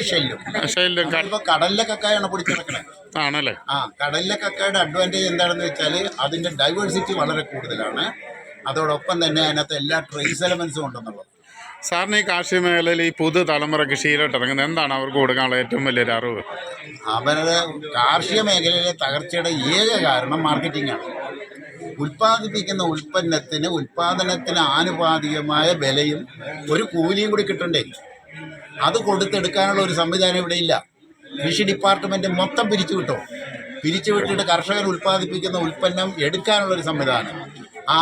ഷെല്ലും ഇപ്പൊ കടലിലെ കക്കായാണ് പിടിച്ചെടുക്കണേ. ആണല്ലേ? കടലിലെ കക്കയുടെ അഡ്വാൻറ്റേജ് എന്താണെന്ന് വെച്ചാൽ അതിന്റെ ഡൈവേഴ്സിറ്റി വളരെ കൂടുതലാണ്. അതോടൊപ്പം തന്നെ അതിനകത്ത് എല്ലാ ട്രേസ് എലമെന്റ്സും ഉണ്ടെന്നുള്ളത്. സാറിന് ഈ കാർഷിക മേഖലയിൽ ഈ പുതുതലമുറ കൃഷിയിലോട്ട് ഇറങ്ങുന്നത് എന്താണ് അവർക്ക് കൊടുക്കാനുള്ള ഏറ്റവും വലിയൊരു അറിവ്? അവരുടെ കാർഷിക മേഖലയിലെ തകർച്ചയുടെ ഏക കാരണം മാർക്കറ്റിംഗ് ആണ്. ഉൽപ്പാദിപ്പിക്കുന്ന ഉൽപ്പാദനത്തിന് ആനുപാതികമായ വിലയും ഒരു കൂലിയും കൂടി കിട്ടണ്ടേ. അത് കൊടുത്തെടുക്കാനുള്ള ഒരു സംവിധാനം ഇവിടെ ഇല്ല. കൃഷി ഡിപ്പാർട്ട്മെന്റ് മൊത്തം പിരിച്ചുവിട്ടിട്ട് കർഷകർ ഉൽപ്പാദിപ്പിക്കുന്ന ഉൽപ്പന്നം എടുക്കാനുള്ളൊരു സംവിധാനം, ആ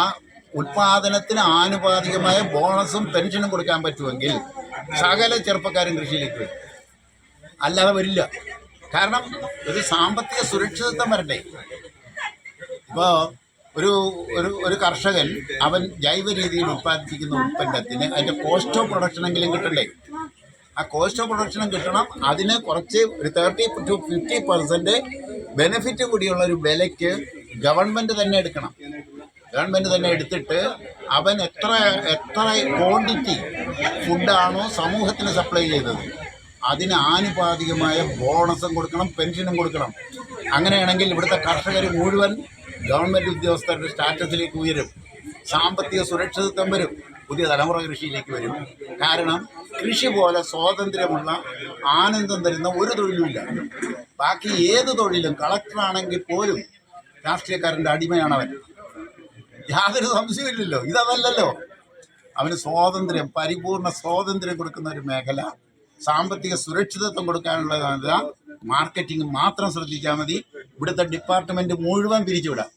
ഉൽപ്പാദനത്തിന് ആനുപാതികമായ ബോണസും പെൻഷനും കൊടുക്കാൻ പറ്റുമെങ്കിൽ സകല ചെറുപ്പക്കാരും കൃഷിയിലേക്ക് വരും. അല്ലാതെ വരില്ല. കാരണം ഒരു സാമ്പത്തിക സുരക്ഷിതത്വം വരട്ടെ. ഇപ്പോൾ ഒരു കർഷകൻ അവൻ ജൈവ രീതിയിൽ ഉൽപ്പാദിപ്പിക്കുന്ന ഉൽപ്പന്നത്തിന് അതിൻ്റെ കോസ്റ്റ് ഓഫ് പ്രൊഡക്ഷനെങ്കിലും കിട്ടണ്ടേ. ആ കോസ്റ്റ് ഓഫ് പ്രൊഡക്ഷനും കിട്ടണം. അതിന് കുറച്ച് ഒരു 30 to 50% ബെനിഫിറ്റ് കൂടിയുള്ള ഒരു വിലയ്ക്ക് ഗവൺമെൻറ് തന്നെ എടുക്കണം. ഗവൺമെൻറ് തന്നെ എടുത്തിട്ട് അവൻ എത്ര ക്വാണ്ടിറ്റി ഫുഡാണോ സമൂഹത്തിന് സപ്ലൈ ചെയ്തത് അതിന് ആനുപാതികമായ ബോണസും കൊടുക്കണം, പെൻഷനും കൊടുക്കണം. അങ്ങനെയാണെങ്കിൽ ഇവിടുത്തെ കർഷകർ മുഴുവൻ ഗവൺമെൻറ് ഉദ്യോഗസ്ഥരുടെ സ്റ്റാറ്റസിലേക്ക് ഉയരും. സാമ്പത്തിക സുരക്ഷിതത്വം വരും. പുതിയ തലമുറ കൃഷിയിലേക്ക് വരും. കാരണം കൃഷി പോലെ സ്വാതന്ത്ര്യമുള്ള ആനന്ദം തരുന്ന ഒരു തൊഴിലുമില്ല. ബാക്കി ഏത് തൊഴിലും കളക്ടറാണെങ്കിൽ പോലും രാഷ്ട്രീയക്കാരൻ്റെ അടിമയാണവൻ. യാതൊരു സംശയമില്ലല്ലോ. ഇതല്ലല്ലോ. അവന് സ്വാതന്ത്ര്യം, പരിപൂർണ സ്വാതന്ത്ര്യം കൊടുക്കുന്ന ഒരു മേഖല, സാമ്പത്തിക സുരക്ഷിതത്വം കൊടുക്കാനുള്ള മാർക്കറ്റിംഗ് മാത്രം ശ്രദ്ധിച്ചാൽ മതി. ഇവിടുത്തെ ഡിപ്പാർട്ട്മെന്റ് മുഴുവൻ പിരിച്ചുവിടാം.